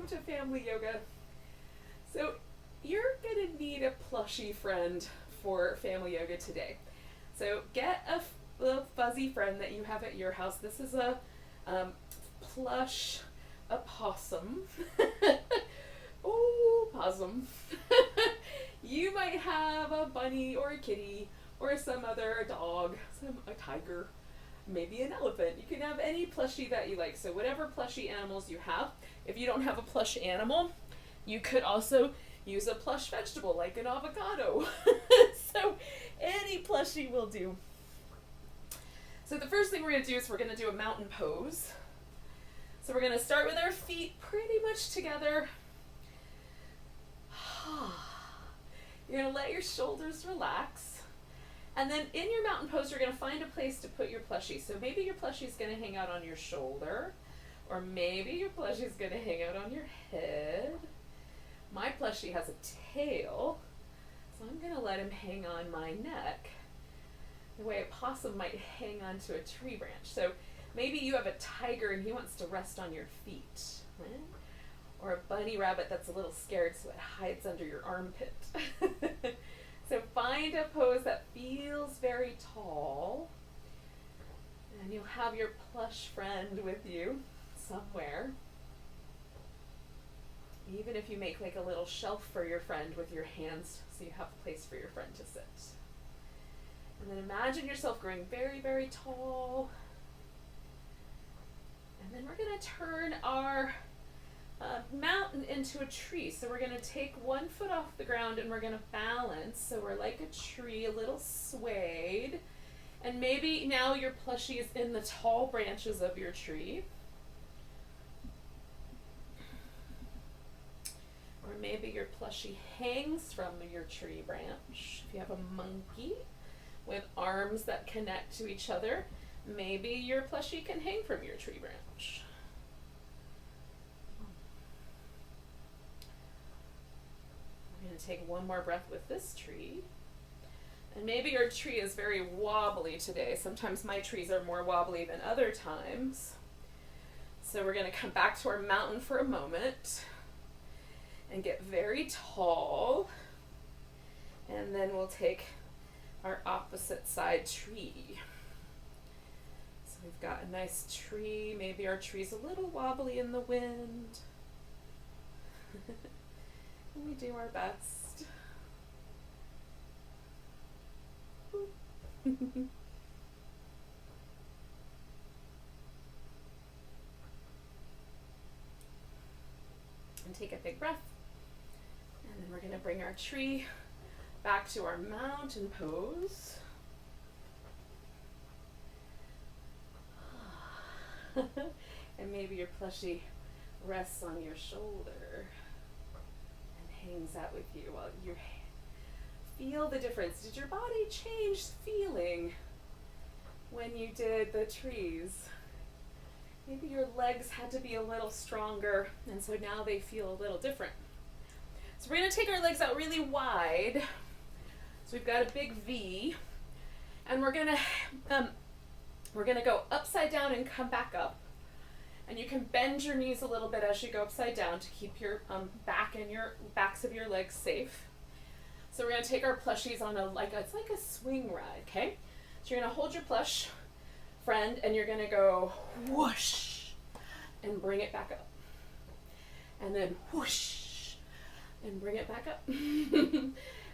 to family yoga. So you're gonna need a plushie friend for family yoga today. So get a little fuzzy friend that you have at your house. This is a plush opossum. Oh, possum. You might have a bunny or a kitty or some other dog, a tiger, maybe an elephant. You can have any plushie that you like. So whatever plushie animals you have. If you don't have a plush animal, you could also use a plush vegetable like an avocado. So any plushie will do. So the first thing we're going to do is we're going to do a mountain pose. So we're going to start with our feet pretty much together. You're going to let your shoulders relax. And then in your mountain pose, you're going to find a place to put your plushie. So maybe your plushie is going to hang out on your shoulder, or maybe your plushie is going to hang out on your head. My plushie has a tail, so I'm going to let him hang on my neck, the way a possum might hang onto a tree branch. So maybe you have a tiger and he wants to rest on your feet, right? Or a bunny rabbit that's a little scared, so it hides under your armpit. So find a pose that feels very tall, and you'll have your plush friend with you somewhere. Even if you make like a little shelf for your friend with your hands, so you have a place for your friend to sit. And then imagine yourself growing very, very tall. And then we're going to turn our mountain into a tree. So we're going to take one foot off the ground and we're going to balance. So we're like a tree, a little swayed. And maybe now your plushie is in the tall branches of your tree. Or maybe your plushie hangs from your tree branch. If you have a monkey with arms that connect to each other, maybe your plushie can hang from your tree branch. We're going to take one more breath with this tree. And maybe your tree is very wobbly today. Sometimes my trees are more wobbly than other times. So we're going to come back to our mountain for a moment and get very tall. And then we'll take our opposite side tree. So we've got a nice tree. Maybe our tree's a little wobbly in the wind. And we do our best. And take a big breath. And then we're going to bring our tree back to our mountain pose. And maybe your plushie rests on your shoulder and hangs out with you while you feel the difference. Did your body change feeling when you did the trees? Maybe your legs had to be a little stronger, and so now they feel a little different. So we're going to take our legs out really wide. So we've got a big V, and we're going to go upside down and come back up. And you can bend your knees a little bit as you go upside down to keep your back and your backs of your legs safe. So we're going to take our plushies on it's like a swing ride, okay? So you're going to hold your plush friend and you're going to go whoosh and bring it back up. And then whoosh and bring it back up.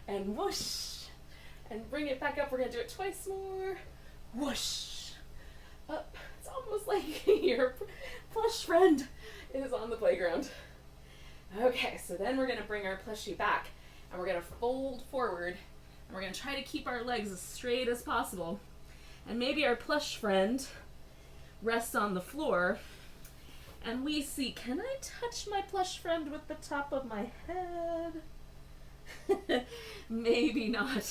And whoosh and bring it back up. We're going to do it twice more. Whoosh up. It's almost like your plush friend is on the playground. Okay, so then we're going to bring our plushie back and we're going to fold forward and we're going to try to keep our legs as straight as possible. And maybe our plush friend rests on the floor and we see, can I touch my plush friend with the top of my head? Maybe not.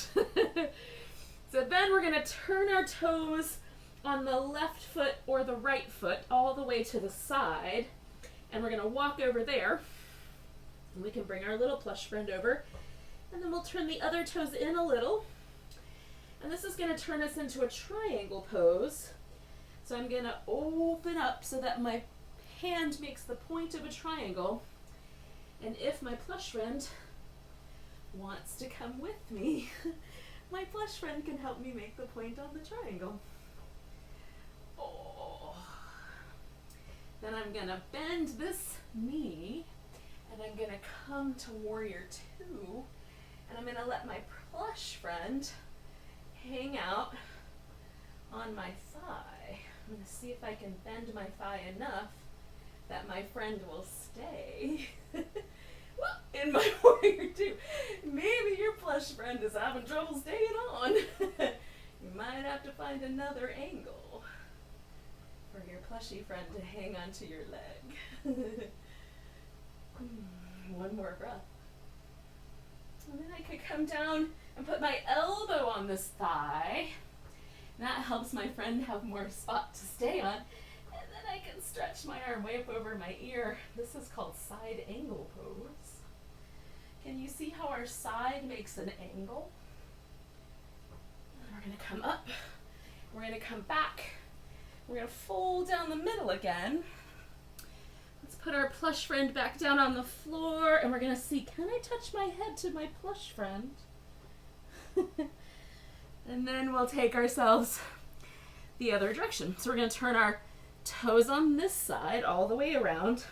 So then we're going to turn our toes on the left foot or the right foot all the way to the side. And we're going to walk over there. And we can bring our little plush friend over. And then we'll turn the other toes in a little. And this is going to turn us into a triangle pose. So I'm going to open up so that my hand makes the point of a triangle. And if my plush friend wants to come with me, my plush friend can help me make the point on the triangle. Oh. Then I'm gonna bend this knee and I'm gonna come to warrior two, and I'm gonna let my plush friend hang out on my thigh. I'm gonna see if I can bend my thigh enough that my friend will stay. Well, in my warrior two. Maybe your plush friend is having trouble staying on. You might have to find another angle for your plushy friend to hang onto your leg. One more breath. And then I could come down and put my elbow on this thigh. That helps my friend have more spot to stay on. And then I can stretch my arm way up over my ear. This is called side angle pose. Can you see how our side makes an angle? And we're going to come up. We're going to come back. We're going to fold down the middle again. Let's put our plush friend back down on the floor, and we're going to see, can I touch my head to my plush friend? And then we'll take ourselves the other direction. So we're going to turn our toes on this side all the way around.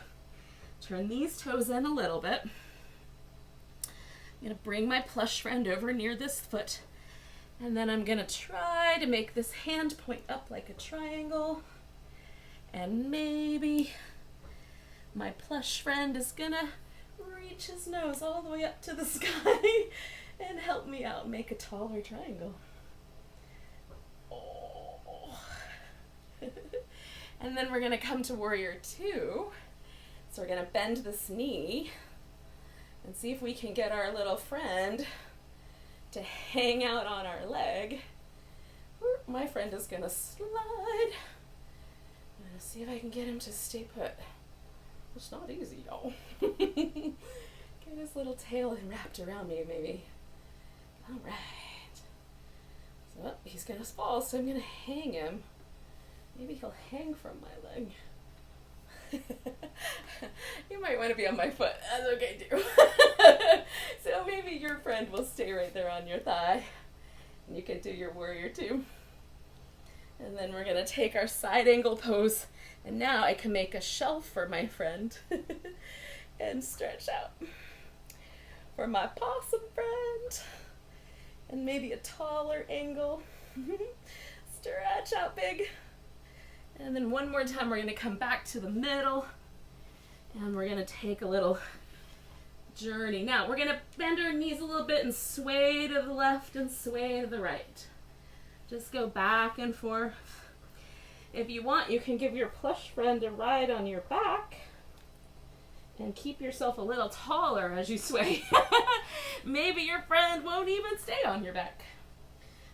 Turn these toes in a little bit. I'm going to bring my plush friend over near this foot. And then I'm going to try to make this hand point up like a triangle. And maybe my plush friend is going to reach his nose all the way up to the sky and help me out make a taller triangle. Oh. And then we're going to come to warrior two. So we're going to bend this knee and see if we can get our little friend to hang out on our leg. My friend is going to slide. I'm going to see if I can get him to stay put. It's not easy, y'all. Get his little tail wrapped around me, maybe. All right. So he's going to fall, so I'm going to hang him. Maybe he'll hang from my leg. You might want to be on my foot. That's okay too. So maybe your friend will stay right there on your thigh. And you can do your warrior two. And then we're going to take our side angle pose. And now I can make a shelf for my friend. And stretch out. For my possum friend. And maybe a taller angle. Stretch out big. And then one more time, we're going to come back to the middle. And we're going to take a little journey. Now, we're going to bend our knees a little bit and sway to the left and sway to the right. Just go back and forth. If you want, you can give your plush friend a ride on your back. And keep yourself a little taller as you sway. Maybe your friend won't even stay on your back.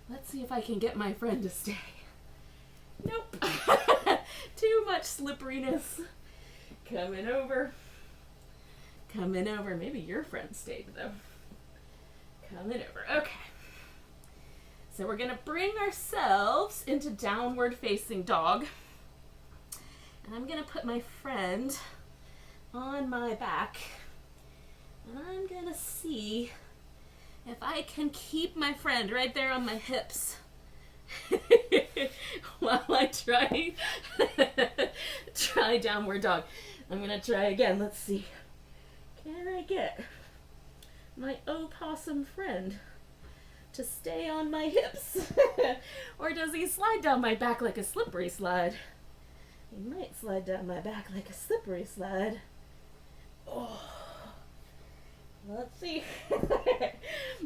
Let's see if I can get my friend to stay. Nope. Too much slipperiness. Coming over. Coming over. Maybe your friend stayed though. Coming over. Okay. So we're going to bring ourselves into downward facing dog. And I'm going to put my friend on my back. And I'm going to see if I can keep my friend right there on my hips. While I try downward dog. I'm gonna try again. Let's see. Can I get my opossum friend to stay on my hips? Or does he slide down my back like a slippery slide? He might slide down my back like a slippery slide. Oh. Let's see.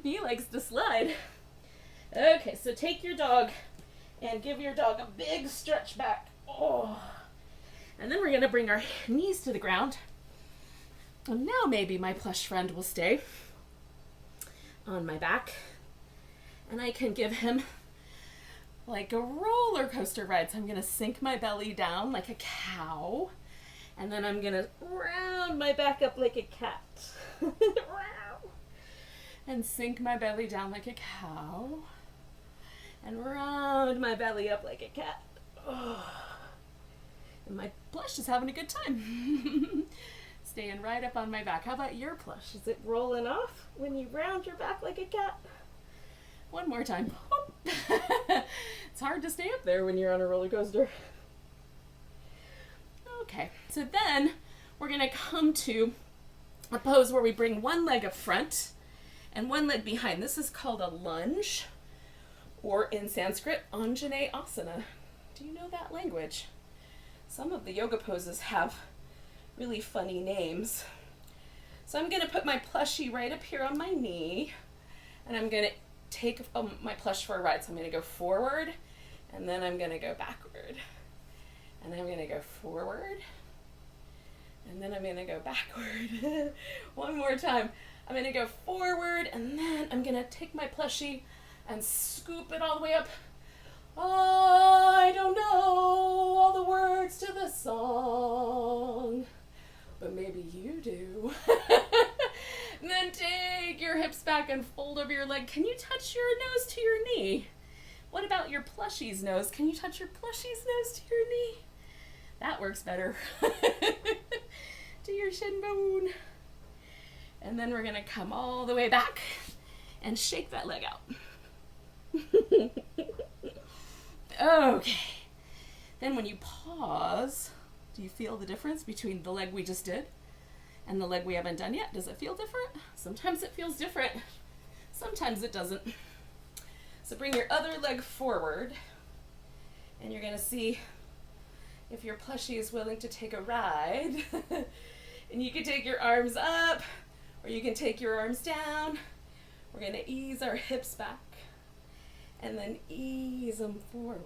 He likes to slide. Okay, so take your dog and give your dog a big stretch back. Oh. And then we're going to bring our knees to the ground. And now maybe my plush friend will stay on my back. And I can give him like a roller coaster ride. So I'm going to sink my belly down like a cow. And then I'm going to round my back up like a cat. And sink my belly down like a cow. And round my belly up like a cat. Oh. And my plush is having a good time. Stay staying right up on my back. How about your plush? Is it rolling off when you round your back like a cat? One more time. It's hard to stay up there when you're on a roller coaster. Okay, so then we're going to come to a pose where we bring one leg up front and one leg behind. This is called a lunge, or in Sanskrit, Anjane Asana. Do you know that language? Some of the yoga poses have really funny names. So I'm going to put my plushie right up here on my knee, and I'm going to take my plush for a ride. So I'm going to go forward, and then I'm going to go backward. And I'm going to go forward, and then I'm going to go backward. One more time. I'm going to go forward, and then I'm going to take my plushie and scoop it all the way up. I don't know all the words to the song, but maybe you do. And then take your hips back and fold over your leg. Can you touch your nose to your knee? What about your plushie's nose? Can you touch your plushie's nose to your knee? That works better. To your shin bone. And then we're gonna come all the way back and shake that leg out. Okay. Then when you pause, do you feel the difference between the leg we just did and the leg we haven't done yet? Does it feel different? Sometimes it feels different. Sometimes it doesn't. So bring your other leg forward, and you're gonna see if your plushie is willing to take a ride. And you can take your arms up, or you can take your arms down. We're gonna ease our hips back, and then ease them forward.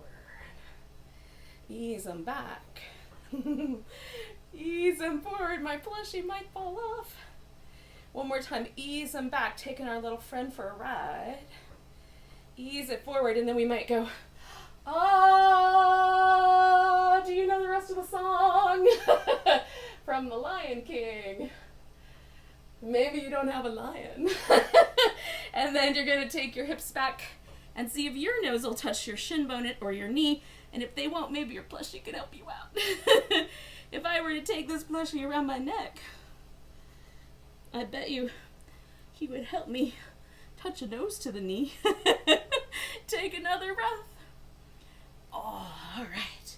Ease them back. Ease them forward. My plushie might fall off. One more time, ease them back, taking our little friend for a ride. Ease it forward, and then we might go, ah, do you know the rest of the song? From The Lion King. Maybe you don't have a lion. And then you're gonna take your hips back and see if your nose will touch your shin bone or your knee, and if they won't, maybe your plushie can help you out. If I were to take this plushie around my neck, I bet you he would help me touch a nose to the knee. Take another breath. Oh, all right.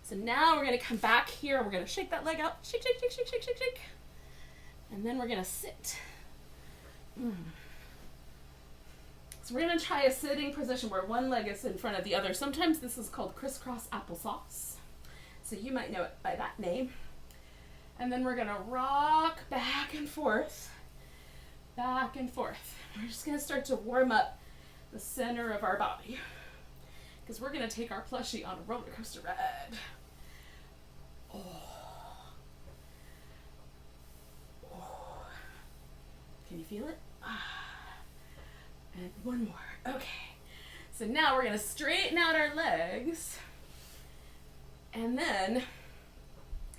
So now we're gonna come back here and we're gonna shake that leg out. Shake, shake, shake, shake, shake, shake, shake. And then we're gonna sit. So we're gonna try a sitting position where one leg is in front of the other. Sometimes this is called crisscross applesauce. So you might know it by that name. And then we're gonna rock back and forth. Back and forth. We're just gonna start to warm up the center of our body, because we're gonna take our plushie on a roller coaster ride. Oh. Oh. Can you feel it? And one more. Okay. So now we're gonna straighten out our legs, and then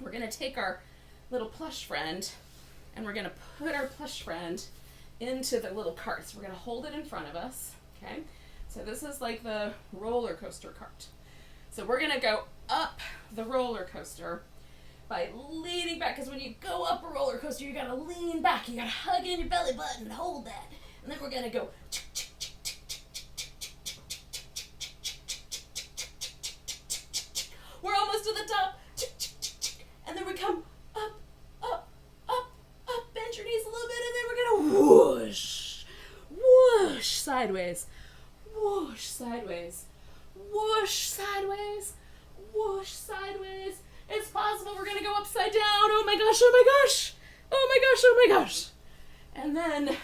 we're gonna take our little plush friend and we're gonna put our plush friend into the little cart. So we're gonna hold it in front of us, okay? So this is like the roller coaster cart. So we're gonna go up the roller coaster by leaning back, because when you go up a roller coaster, you gotta lean back. You gotta hug in your belly button and hold that. And then we're gonna go. We're almost to the top. And then we come up, up, up, up. Bend your knees a little bit, and then we're gonna whoosh, whoosh sideways, whoosh sideways, whoosh sideways, whoosh sideways. It's possible we're gonna go upside down. Oh my gosh, oh my gosh, oh my gosh, oh my gosh. And then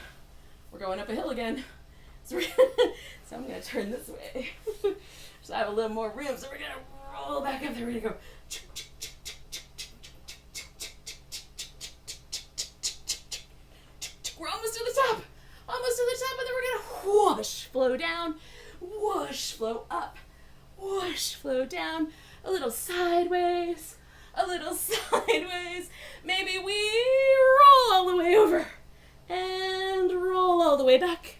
we're going up a hill again. So, so I'm gonna turn this way. So I have a little more room, so we're gonna roll back up there. We're gonna go. We're almost to the top. Almost to the top, and then we're gonna whoosh, flow down, whoosh, flow up, whoosh, flow down, a little sideways, a little sideways. Maybe we roll all the way over and roll all the way back.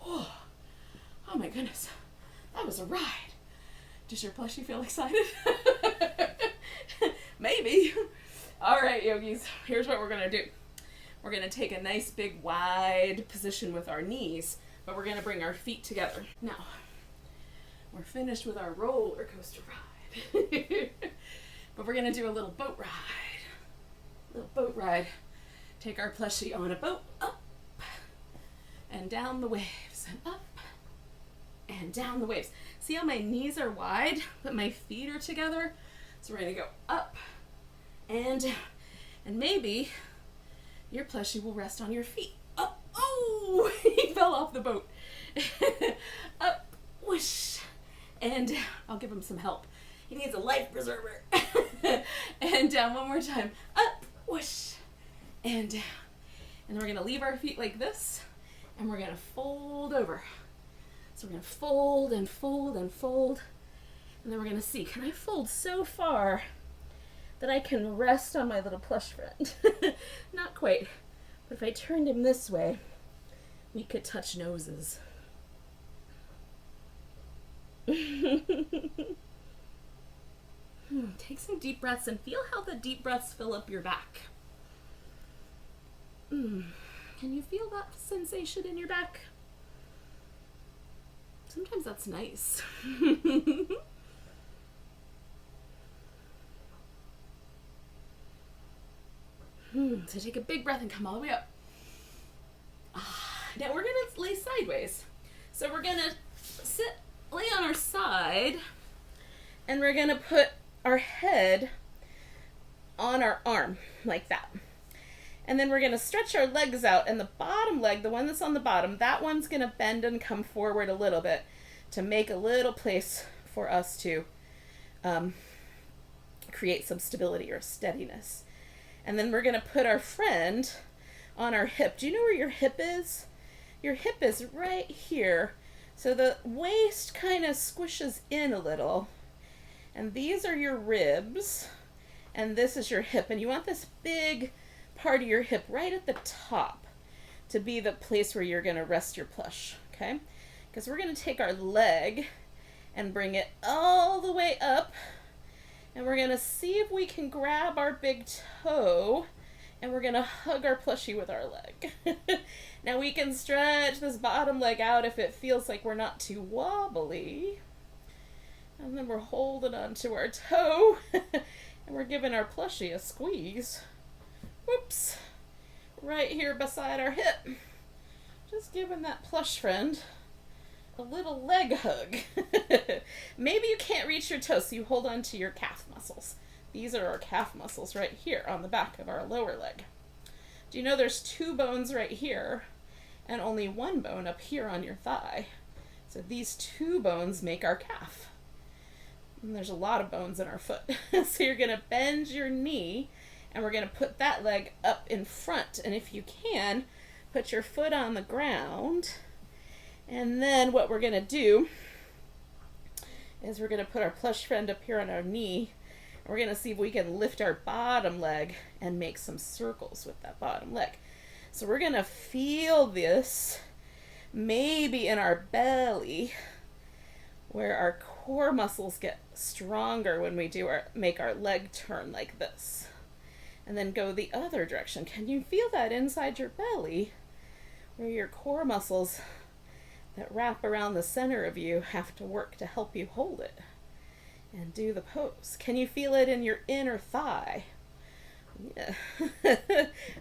Oh my goodness, that was a ride. Does your plushie feel excited? Maybe. All right, yogis, here's what we're gonna do. We're gonna take a nice big wide position with our knees, but we're gonna bring our feet together. Now, we're finished with our roller coaster ride. But we're gonna do a little boat ride. Little boat ride. Take our plushie on a boat, up and down the waves, and up and down the waves. See how my knees are wide, but my feet are together? So we're gonna go up and down. And maybe your plushie will rest on your feet. Up, oh, he fell off the boat. Up, whoosh, and down. I'll give him some help. He needs a life preserver. And down one more time. Up, whoosh, and down. And then we're gonna leave our feet like this, and we're gonna fold over. So we're gonna fold and fold and fold. And then we're gonna see, can I fold so far that I can rest on my little plush friend? Not quite. But if I turned him this way, we could touch noses. Take some deep breaths and feel how the deep breaths fill up your back. Can you feel that sensation in your back? Sometimes that's nice. So take a big breath and come all the way up. Now we're gonna lay sideways. So we're gonna lay on our side, and we're gonna put our head on our arm like that. And then we're gonna stretch our legs out, and the bottom leg, the one that's on the bottom, that one's gonna bend and come forward a little bit to make a little place for us to create some stability or steadiness. And then we're gonna put our friend on our hip. Do you know where your hip is? Your hip is right here. So the waist kind of squishes in a little. And these are your ribs. And this is your hip. And you want this big part of your hip right at the top to be the place where you're gonna rest your plush, okay? Because we're gonna take our leg and bring it all the way up. And we're gonna see if we can grab our big toe, and we're gonna hug our plushie with our leg. Now we can stretch this bottom leg out if it feels like we're not too wobbly. And then we're holding onto our toe, and we're giving our plushie a squeeze. Whoops. Right here beside our hip. Just giving that plush friend a little leg hug. Maybe you can't reach your toes, so you hold on to your calf muscles. These are our calf muscles right here on the back of our lower leg. Do you know there's 2 bones right here and only 1 bone up here on your thigh? So these 2 bones make our calf. And there's a lot of bones in our foot. So you're gonna bend your knee, and we're gonna put that leg up in front. And if you can, put your foot on the ground. And then what we're gonna do is we're gonna put our plush friend up here on our knee. And we're gonna see if we can lift our bottom leg and make some circles with that bottom leg. So we're gonna feel this maybe in our belly, where our core muscles get stronger when we do make our leg turn like this. And then go the other direction. Can you feel that inside your belly, where your core muscles that wrap around the center of you have to work to help you hold it and do the pose? Can you feel it in your inner thigh? Yeah,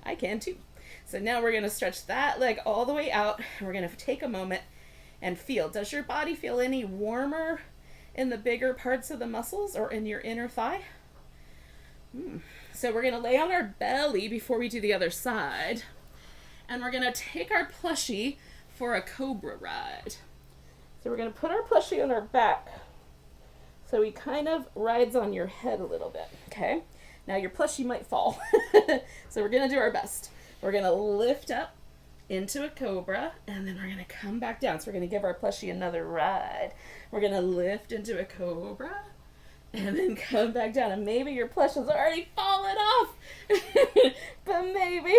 I can too. So now we're gonna stretch that leg all the way out, and we're gonna take a moment and feel. Does your body feel any warmer in the bigger parts of the muscles or in your inner thigh? So we're gonna lay on our belly before we do the other side, and we're gonna take our plushie for a cobra ride. So we're gonna put our plushie on our back so he kind of rides on your head a little bit, okay? Now your plushie might fall. So we're gonna do our best. We're gonna lift up into a cobra, and then we're gonna come back down. So we're gonna give our plushie another ride. We're gonna lift into a cobra, and then come back down. And maybe your plush has already fallen off, but maybe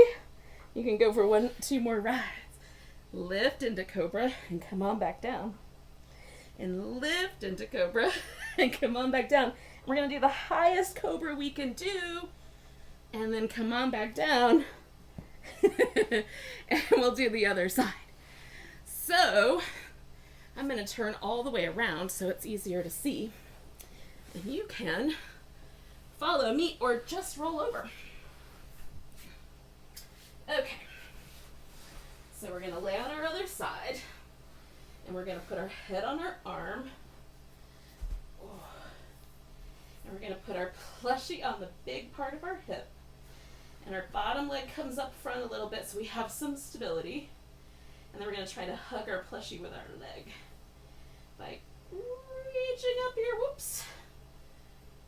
you can go for 1-2 more rides. Lift into cobra and come on back down. And lift into cobra and come on back down. We're gonna do the highest cobra we can do and then come on back down. And we'll do the other side. So I'm going to turn all the way around so it's easier to see. And you can follow me or just roll over. Okay. So we're going to lay on our other side. And we're going to put our head on our arm. And we're going to put our plushie on the big part of our hip. And our bottom leg comes up front a little bit so we have some stability. And then we're going to try to hug our plushie with our leg. By reaching up here. Whoops.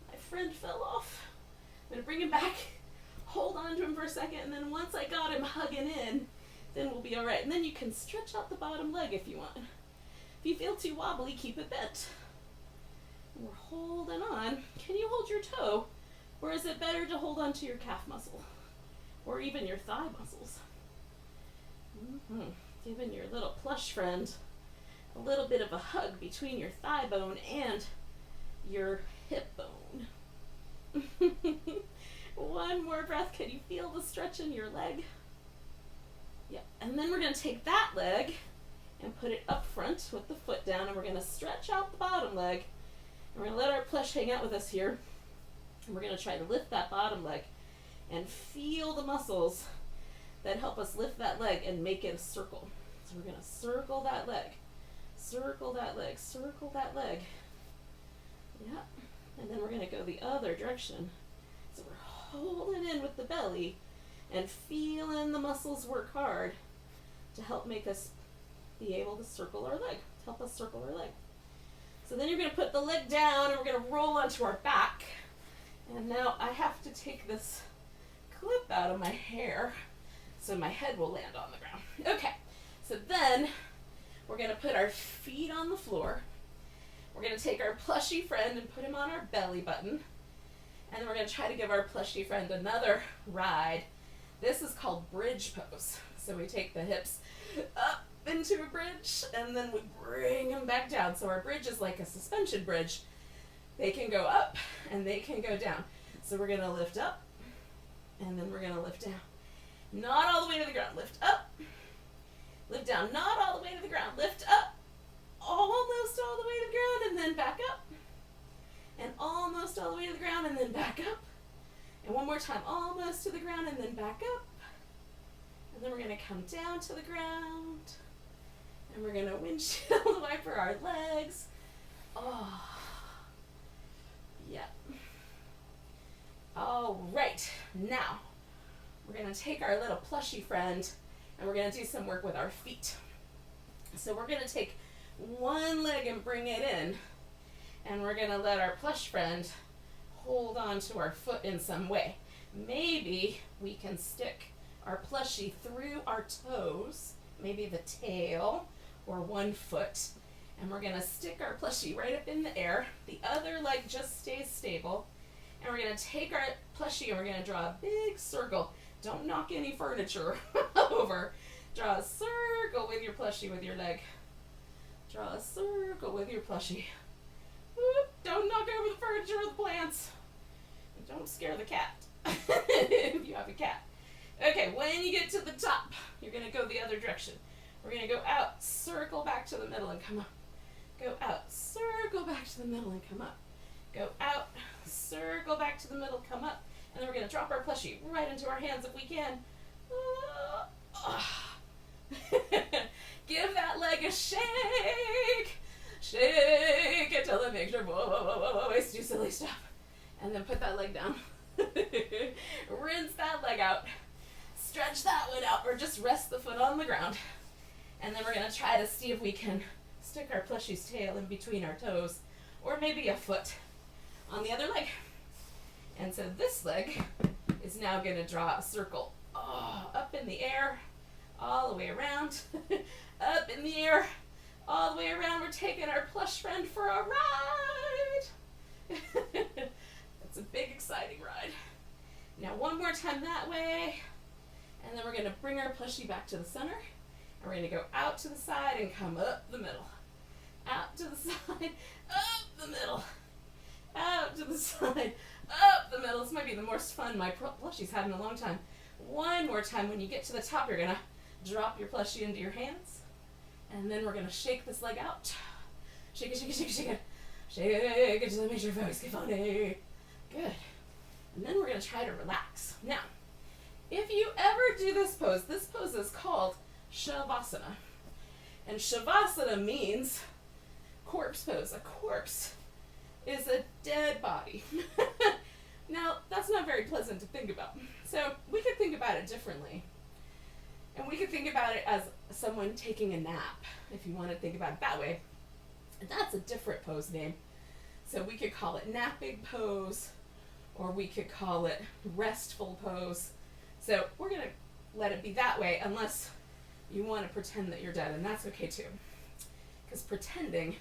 My friend fell off. I'm going to bring him back. Hold on to him for a second. And then once I got him hugging in, then we'll be all right. And then you can stretch out the bottom leg if you want. If you feel too wobbly, keep it bent. And we're holding on. Can you hold your toe? Or is it better to hold on to your calf muscle? Or even your thigh muscles? Giving your little plush friend a little bit of a hug between your thigh bone and your hip bone. One more breath. Can you feel the stretch in your leg? Yep. And then we're going to take that leg and put it up front with the foot down, and we're going to stretch out the bottom leg. And we're going to let our plush hang out with us here. And we're going to try to lift that bottom leg and feel the muscles that help us lift that leg and make it a circle. So we're going to circle that leg, circle that leg, circle that leg. Yep. And then we're going to go the other direction. So we're holding in with the belly and feeling the muscles work hard to help make us be able to circle our leg, to help us circle our leg. So then you're going to put the leg down and we're going to roll onto our back. And now I have to take this clip out of my hair so my head will land on the ground. Okay, so then we're going to put our feet on the floor. We're going to take our plushie friend and put him on our belly button. And then we're going to try to give our plushie friend another ride. This is called bridge pose. So we take the hips up into a bridge and then we bring them back down. So our bridge is like a suspension bridge. They can go up and they can go down. So we're going to lift up and then we're going to lift down. Not all the way to the ground. Lift up. Lift down. Not all the way to the ground. Lift up. Almost all the way to the ground and then back up. And almost all the way to the ground and then back up. And one more time. Almost to the ground and then back up. And then we're going to come down to the ground. And we're going to windshield wiper our legs. Oh. Yep. All right. Now, we're going to take our little plushie friend and we're going to do some work with our feet. So we're going to take one leg and bring it in. And we're going to let our plush friend hold on to our foot in some way. Maybe we can stick our plushie through our toes, maybe the tail or one foot. And we're going to stick our plushie right up in the air. The other leg just stays stable. And we're going to take our plushie and we're going to draw a big circle. Don't knock any furniture over. Draw a circle with your plushie with your leg. Draw a circle with your plushie. Whoop, don't knock over the furniture or the plants. And don't scare the cat if you have a cat. Okay, when you get to the top, you're going to go the other direction. We're going to go out, circle back to the middle and come up. Go out, circle back to the middle and come up. Go out, circle back to the middle, come up. And then we're going to drop our plushie right into our hands if we can. Give that leg a shake. Shake it till it makes your voice do silly stuff. And then put that leg down. Rinse that leg out. Stretch that one out or just rest the foot on the ground. And then we're going to try to see if we can stick our plushie's tail in between our toes or maybe a foot on the other leg. And so this leg is now going to draw a circle up in the air, all the way around, up in the air, all the way around. We're taking our plush friend for a ride. It's a big, exciting ride. Now one more time that way. And then we're going to bring our plushie back to the center. And we're going to go out to the side and come up the middle. Out to the side, up the middle. Out to the side, up the middle. This might be the most fun my plushie's had in a long time. One more time. When you get to the top, you're going to drop your plushie into your hands. And then we're going to shake this leg out. Shake it, shake it, shake it, shake it. Shake it to make your voice get funny. Good. And then we're going to try to relax. Now, if you ever do this pose is called Shavasana. And Shavasana means corpse pose. A corpse is a dead body. Now, that's not very pleasant to think about. So we could think about it differently. And we could think about it as someone taking a nap, if you want to think about it that way. And that's a different pose name. So we could call it napping pose, or we could call it restful pose. So we're going to let it be that way, unless you want to pretend that you're dead, and that's okay too. Because pretending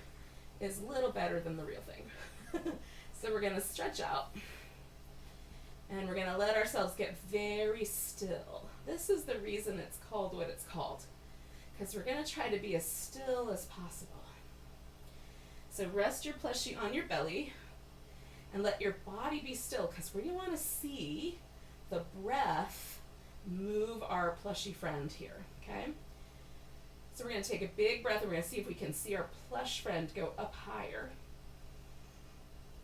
is a little better than the real thing. So we're going to stretch out, and we're going to let ourselves get very still. This is the reason it's called what it's called, because we're going to try to be as still as possible. So rest your plushie on your belly and let your body be still, because we want to see the breath move our plushie friend here, okay? So we're going to take a big breath, and we're going to see if we can see our plush friend go up higher.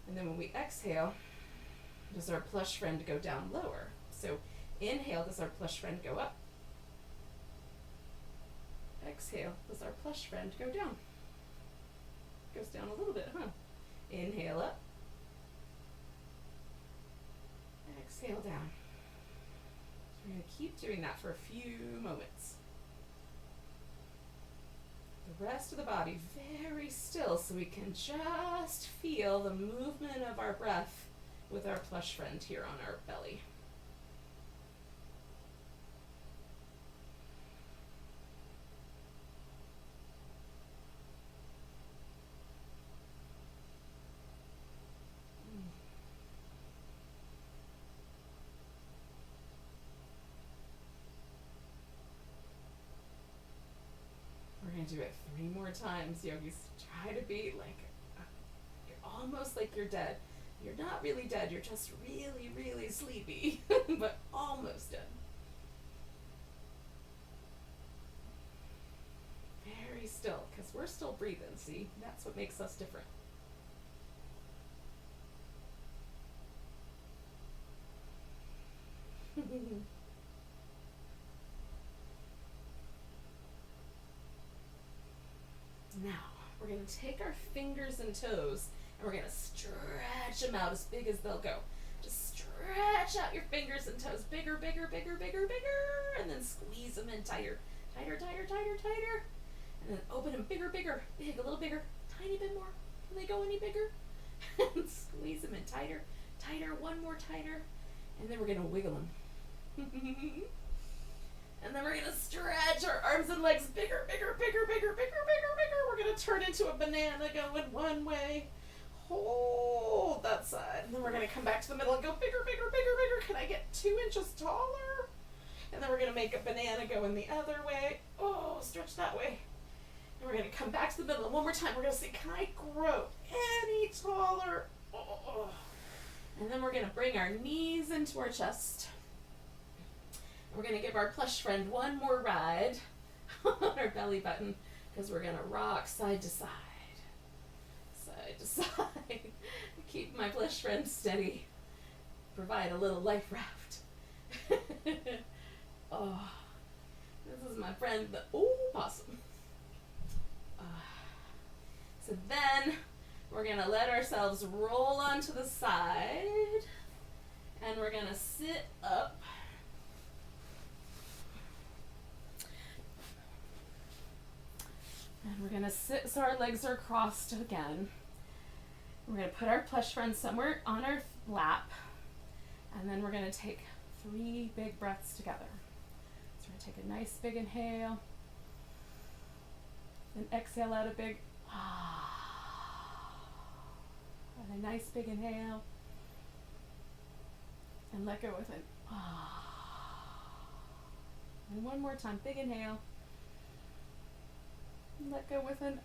And then when we exhale, does our plush friend go down lower? So inhale, does our plush friend go up? Exhale, does our plush friend go down? Goes down a little bit, huh? Inhale up. Exhale down. So we're going to keep doing that for a few moments. The rest of the body very still, so we can just feel the movement of our breath with our plush friend here on our belly. We're going to do it 3 more times, yogis. Try to be like, you're almost like you're dead. You're not really dead, you're just really, really sleepy, but almost dead. Very still, because we're still breathing, see? That's what makes us different. Now, we're going to take our fingers and toes, and we're going to stretch them out as big as they'll go. Just stretch out your fingers and toes. Bigger, bigger, bigger, bigger, bigger. And then squeeze them in tighter. Tighter, tighter, tighter, tighter. And then open them bigger, bigger, big, a little bigger. Tiny bit more. Can they go any bigger? And squeeze them in tighter, tighter, one more tighter. And then we're going to wiggle them. And then we're going to stretch our arms and legs bigger, bigger, bigger, bigger, bigger, bigger, bigger. We're going to turn into a banana going one way. Hold that side. And then we're going to come back to the middle and go bigger, bigger, bigger, bigger. Can I get 2 inches taller? And then we're going to make a banana go in the other way. Oh, stretch that way. And we're going to come back to the middle. And one more time, we're going to say, can I grow any taller? Oh. And then we're going to bring our knees into our chest. We're going to give our plush friend one more ride on our belly button, because we're going to rock side to side. Side to side. Keep my plush friend steady. Provide a little life raft. Oh, this is my friend, the opossum. So then we're going to let ourselves roll onto the side, and we're going to sit up. And we're going to sit so our legs are crossed again. We're going to put our plush friend somewhere on our lap. And then we're going to take 3 big breaths together. So we're going to take a nice big inhale. And exhale out a big and a nice big inhale. And let go with an And one more time, big inhale. Let go with an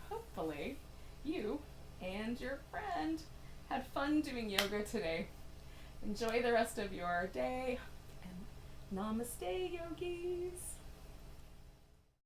Hopefully, you and your friend had fun doing yoga today. Enjoy the rest of your day, and namaste, yogis.